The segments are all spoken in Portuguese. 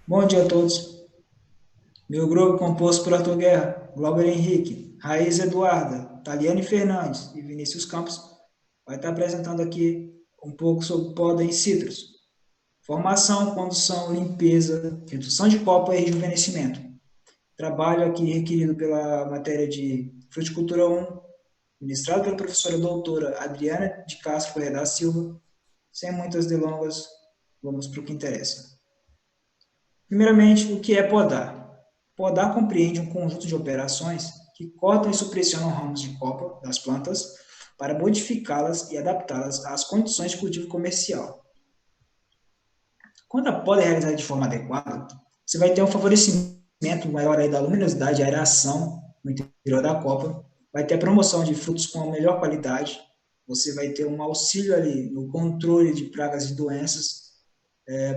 Bom dia a todos. Meu grupo é composto por Arthur Guerra, Glauber Henrique, Raiz Eduarda, Taliane Fernandes e Vinícius Campos vai estar apresentando aqui um pouco sobre poda em citros. Formação, condução, limpeza, redução de copa e rejuvenescimento. Trabalho aqui requerido pela matéria de Fruticultura 1, ministrado pela professora doutora Adriana de Castro Correia da Silva. Sem muitas delongas, vamos para o que interessa. Primeiramente, o que é podar? Podar compreende um conjunto de operações que cortam e supressionam ramos de copa das plantas para modificá-las e adaptá-las às condições de cultivo comercial. Quando a poda é realizada de forma adequada, você vai ter um favorecimento maior aí da luminosidade e aeração no interior da copa, vai ter a promoção de frutos com a melhor qualidade, você vai ter um auxílio ali no controle de pragas e doenças,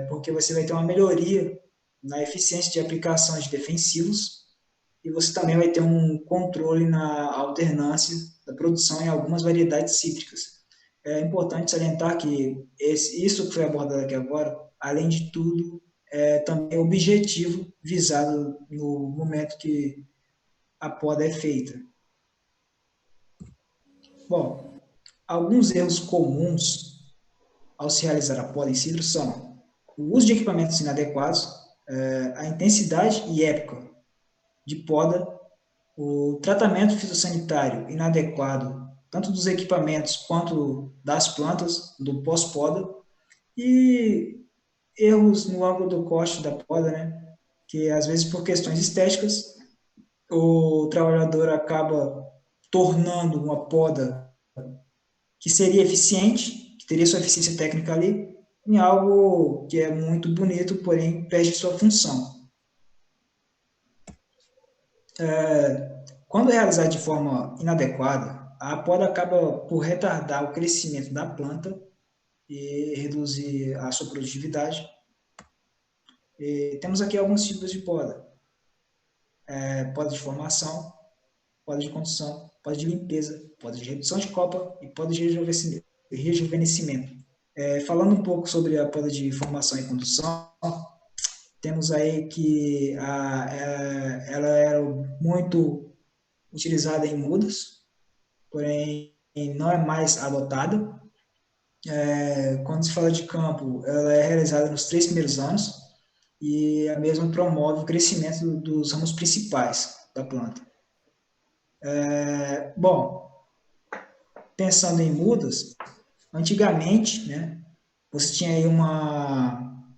porque você vai ter uma melhoria na eficiência de aplicações de defensivos e você também vai ter um controle na alternância da produção em algumas variedades cítricas. É importante salientar que isso que foi abordado aqui agora, além de tudo, é também objetivo visado no momento que a poda é feita. Bom, alguns erros comuns ao se realizar a poda em citro são o uso de equipamentos inadequados, a intensidade e época de poda, o tratamento fitossanitário inadequado, tanto dos equipamentos quanto das plantas, do pós-poda, e erros no ângulo do corte da poda, né? Que às vezes por questões estéticas, o trabalhador acaba tornando uma poda que seria eficiente, que teria sua eficiência técnica ali, em algo que é muito bonito, porém perde sua função. Quando realizada de forma inadequada, a poda acaba por retardar o crescimento da planta e reduzir a sua produtividade. E temos aqui alguns tipos de poda: poda de formação, poda de condução, poda de limpeza, poda de redução de copa e poda de rejuvenescimento. Falando um pouco sobre a poda de formação e condução, temos aí que ela era muito utilizada em mudas, porém não é mais adotada. Quando se fala de campo, ela é realizada nos 3 primeiros anos e a mesma promove o crescimento dos ramos principais da planta. Bom, pensando em mudas, antigamente, né, você tinha aí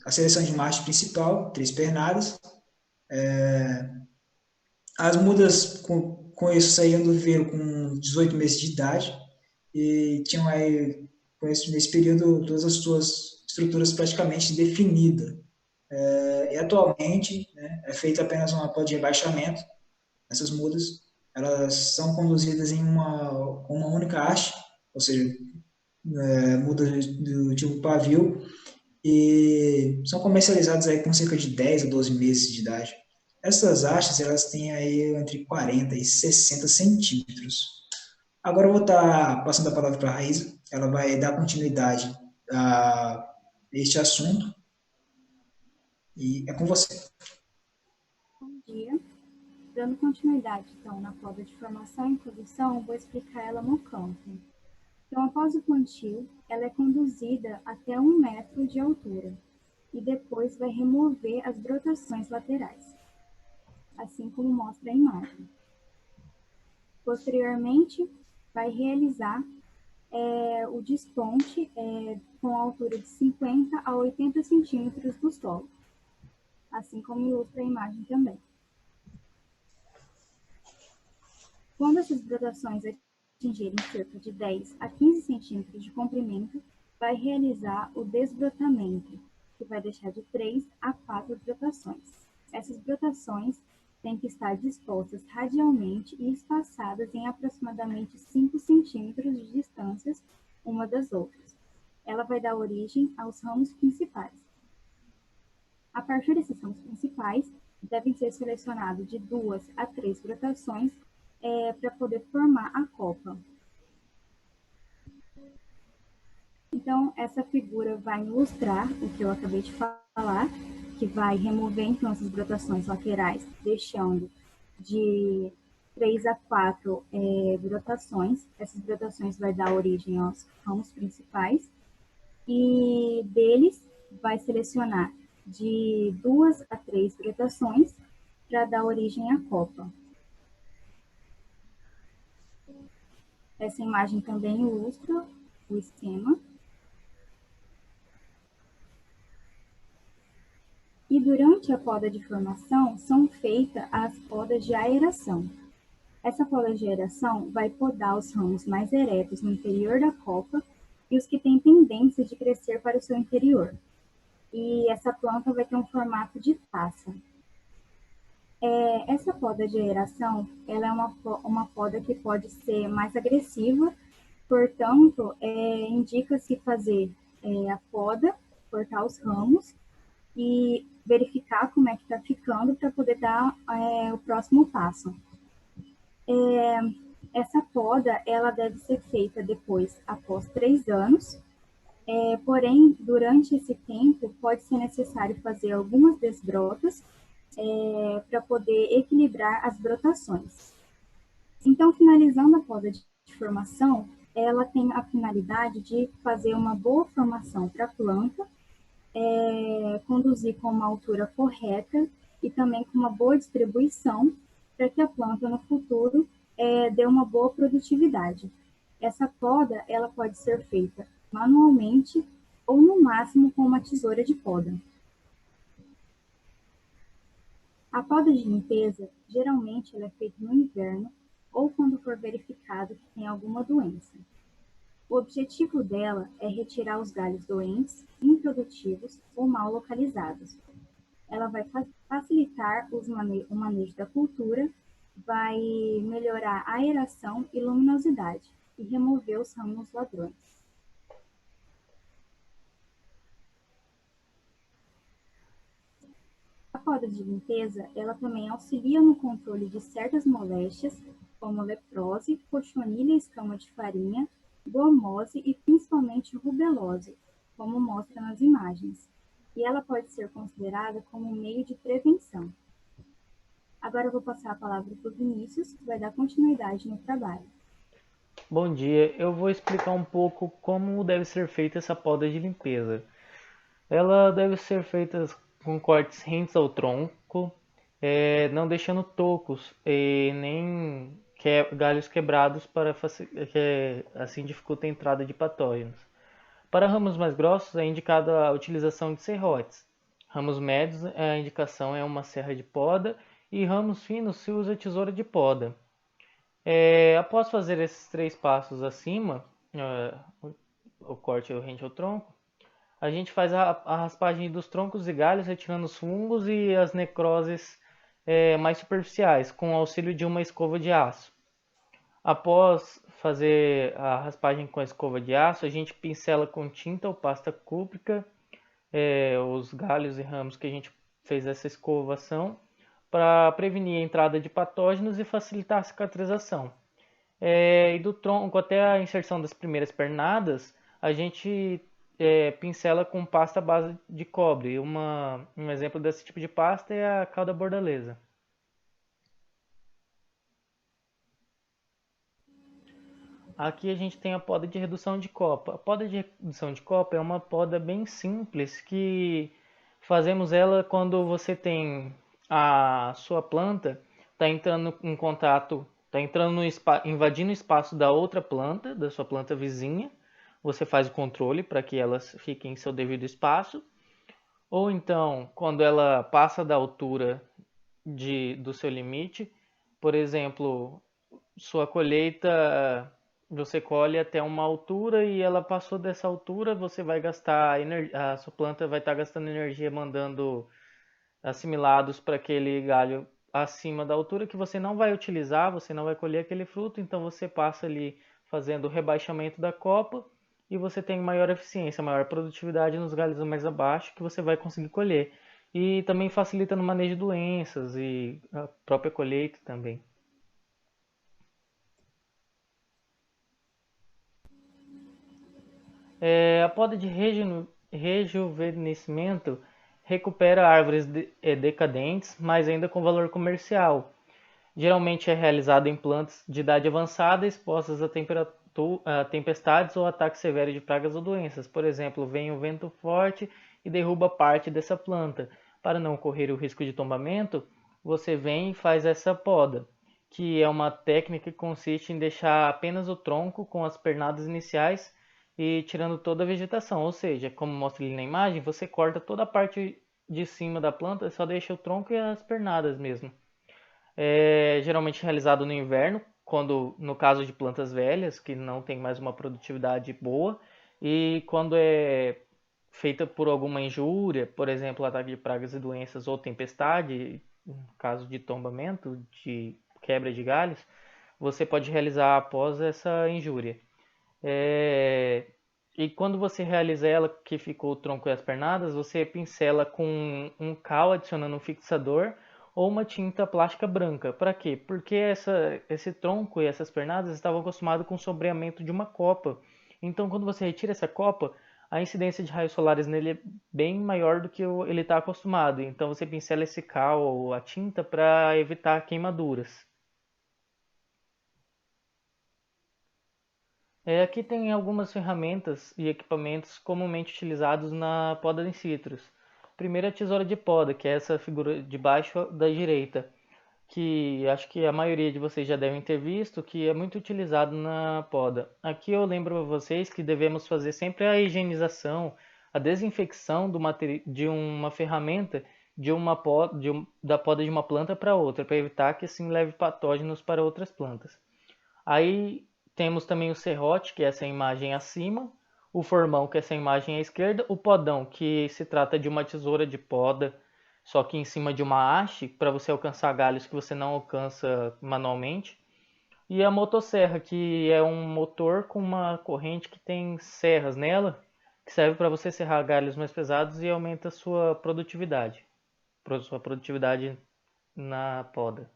a seleção de macho principal, 3 pernadas. As mudas com isso saíam do viveiro com 18 meses de idade e tinham aí, nesse período, todas as suas estruturas praticamente definidas. E atualmente, né, é feita apenas uma poda de rebaixamento. Essas mudas, elas são conduzidas em uma única haste, ou seja, mudas do tipo pavio, e são comercializadas aí com cerca de 10 a 12 meses de idade. Essas hastes, elas têm aí entre 40 e 60 centímetros. Agora eu vou estar passando a palavra para a Raíza, ela vai dar continuidade a este assunto, e é com você. Bom dia. Dando continuidade, então, na poda de formação e produção, vou explicar ela no campo. Então, após o plantio, ela é conduzida até 1 metro de altura e depois vai remover as brotações laterais, assim como mostra a imagem. Posteriormente, vai realizar o desponte com a altura de 50 a 80 centímetros do solo, assim como ilustra a imagem também. Quando essas brotações atingirem cerca de 10 a 15 centímetros de comprimento, vai realizar o desbrotamento, que vai deixar de 3 a 4 brotações. Essas brotações têm que estar dispostas radialmente e espaçadas em aproximadamente 5 centímetros de distância uma das outras. Ela vai dar origem aos ramos principais. A partir desses ramos principais, devem ser selecionados de 2 a 3 brotações para poder formar a copa. Então, essa figura vai ilustrar o que eu acabei de falar, que vai remover então essas brotações laterais, deixando de 3 a 4 brotações. Essas brotações vai dar origem aos ramos principais e deles vai selecionar de 2 a 3 brotações para dar origem à copa. Essa imagem também ilustra o esquema. E durante a poda de formação são feitas as podas de aeração. Essa poda de aeração vai podar os ramos mais eretos no interior da copa e os que têm tendência de crescer para o seu interior. E essa planta vai ter um formato de taça. Essa poda de aeração, ela é uma poda que pode ser mais agressiva, portanto, indica-se fazer a poda, cortar os ramos e verificar como é que está ficando para poder dar o próximo passo. Essa poda, ela deve ser feita depois, após 3 anos, porém, durante esse tempo, pode ser necessário fazer algumas desbrotas para poder equilibrar as brotações. Então, finalizando a poda de formação, ela tem a finalidade de fazer uma boa formação para a planta, conduzir com uma altura correta e também com uma boa distribuição para que a planta no futuro dê uma boa produtividade. Essa poda ela pode ser feita manualmente ou no máximo com uma tesoura de poda. A poda de limpeza geralmente ela é feita no inverno ou quando for verificado que tem alguma doença. O objetivo dela é retirar os galhos doentes, improdutivos ou mal localizados. Ela vai facilitar o manejo da cultura, vai melhorar a aeração e luminosidade e remover os ramos ladrões. A poda de limpeza, ela também auxilia no controle de certas moléstias, como leprose, cochonilha escama de farinha, gomose e principalmente rubelose, como mostra nas imagens. E ela pode ser considerada como um meio de prevenção. Agora eu vou passar a palavra para o Vinícius, que vai dar continuidade no trabalho. Bom dia, eu vou explicar um pouco como deve ser feita essa poda de limpeza. Ela deve ser feita com cortes rentes ao tronco, não deixando tocos e nem galhos quebrados para que assim dificulta a entrada de patógenos. Para ramos mais grossos é indicada a utilização de serrotes. Ramos médios a indicação é uma serra de poda e ramos finos se usa tesoura de poda. Após fazer esses 3 passos acima, o corte rente ao tronco, a gente faz a raspagem dos troncos e galhos, retirando os fungos e as necroses mais superficiais, com o auxílio de uma escova de aço. Após fazer a raspagem com a escova de aço, a gente pincela com tinta ou pasta cúprica os galhos e ramos que a gente fez essa escovação para prevenir a entrada de patógenos e facilitar a cicatrização. E do tronco até a inserção das primeiras pernadas, a gente pincela com pasta à base de cobre. Um exemplo desse tipo de pasta é a cauda bordaleza. Aqui a gente tem a poda de redução de copa. A poda de redução de copa é uma poda bem simples que fazemos ela quando você tem a sua planta está entrando em contato, está entrando invadindo o espaço da outra planta, da sua planta vizinha. Você faz o controle para que elas fiquem em seu devido espaço. Ou então, quando ela passa da altura do seu limite, por exemplo, sua colheita você colhe até uma altura e ela passou dessa altura, você vai gastar a sua planta vai estar gastando energia mandando assimilados para aquele galho acima da altura que você não vai utilizar, você não vai colher aquele fruto, então você passa ali fazendo o rebaixamento da copa e você tem maior eficiência, maior produtividade nos galhos mais abaixo que você vai conseguir colher. E também facilita no manejo de doenças e a própria colheita também. A poda de rejuvenescimento recupera árvores decadentes, mas ainda com valor comercial. Geralmente é realizado em plantas de idade avançada expostas a tempestades ou ataques severos de pragas ou doenças. Por exemplo, vem um vento forte e derruba parte dessa planta. Para não correr o risco de tombamento, você vem e faz essa poda, que é uma técnica que consiste em deixar apenas o tronco com as pernadas iniciais e tirando toda a vegetação. Ou seja, como mostra ali na imagem, você corta toda a parte de cima da planta, só deixa o tronco e as pernadas mesmo. É geralmente realizado no inverno, quando no caso de plantas velhas, que não tem mais uma produtividade boa, e quando é feita por alguma injúria, por exemplo, ataque de pragas e doenças ou tempestade, no caso de tombamento, de quebra de galhos, você pode realizar após essa injúria. E quando você realiza ela, que ficou o tronco e as pernadas, você pincela com um cal adicionando um fixador ou uma tinta plástica branca. Para quê? Porque esse tronco e essas pernadas estavam acostumados com o sombreamento de uma copa. Então, quando você retira essa copa, a incidência de raios solares nele é bem maior do que ele está acostumado. Então, você pincela esse cal ou a tinta para evitar queimaduras. Aqui tem algumas ferramentas e equipamentos comumente utilizados na poda in situ. Primeiro a tesoura de poda, que é essa figura de baixo da direita, que acho que a maioria de vocês já devem ter visto, que é muito utilizado na poda. Aqui eu lembro a vocês que devemos fazer sempre a higienização, a desinfecção de uma ferramenta da poda de uma planta para outra, para evitar que assim leve patógenos para outras plantas. Aí temos também o serrote, que é essa imagem acima, o formão, que é essa imagem à esquerda, o podão, que se trata de uma tesoura de poda, só que em cima de uma haste, para você alcançar galhos que você não alcança manualmente, e a motosserra, que é um motor com uma corrente que tem serras nela, que serve para você serrar galhos mais pesados e aumenta a sua produtividade na poda.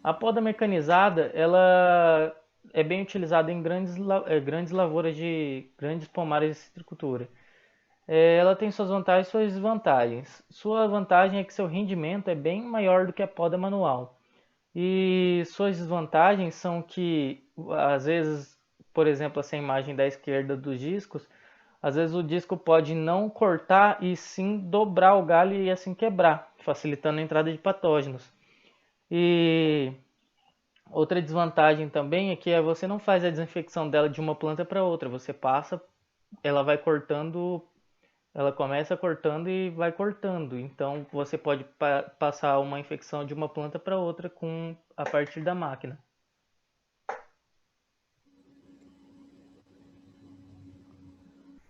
A poda mecanizada, ela é bem utilizada em grandes lavouras de grandes pomares de citricultura. Ela tem suas vantagens e suas desvantagens. Sua vantagem é que seu rendimento é bem maior do que a poda manual. E suas desvantagens são que, às vezes, por exemplo, essa imagem da esquerda dos discos, às vezes o disco pode não cortar e sim dobrar o galho e assim quebrar, facilitando a entrada de patógenos. E outra desvantagem também é que você não faz a desinfecção dela de uma planta para outra. Você passa, ela vai cortando, ela começa cortando e vai cortando. Então você pode passar uma infecção de uma planta para outra a partir da máquina.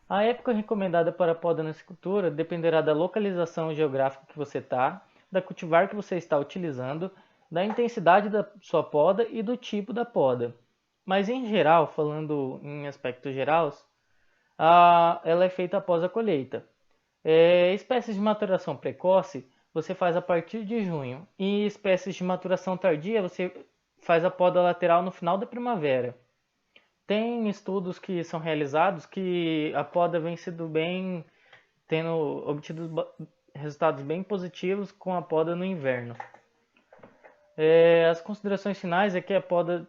A época recomendada para a poda na escultura dependerá da localização geográfica que você está, da cultivar que você está utilizando, da intensidade da sua poda e do tipo da poda. Mas em geral, falando em aspectos gerais, ela é feita após a colheita. Espécies de maturação precoce você faz a partir de junho e espécies de maturação tardia você faz a poda lateral no final da primavera. Tem estudos que são realizados que a poda vem sido tendo obtido resultados bem positivos com a poda no inverno. As considerações finais é que a poda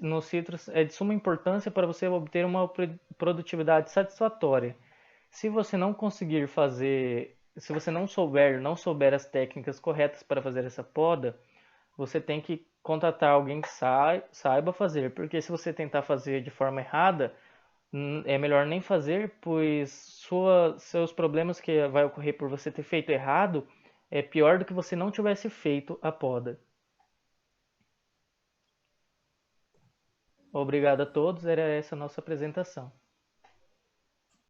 nos citros é de suma importância para você obter uma produtividade satisfatória. Se você não conseguir fazer, se você não souber as técnicas corretas para fazer essa poda, você tem que contratar alguém que saiba fazer, porque se você tentar fazer de forma errada, é melhor nem fazer, pois seus problemas que vai ocorrer por você ter feito errado é pior do que você não tivesse feito a poda. Obrigado a todos, era essa a nossa apresentação.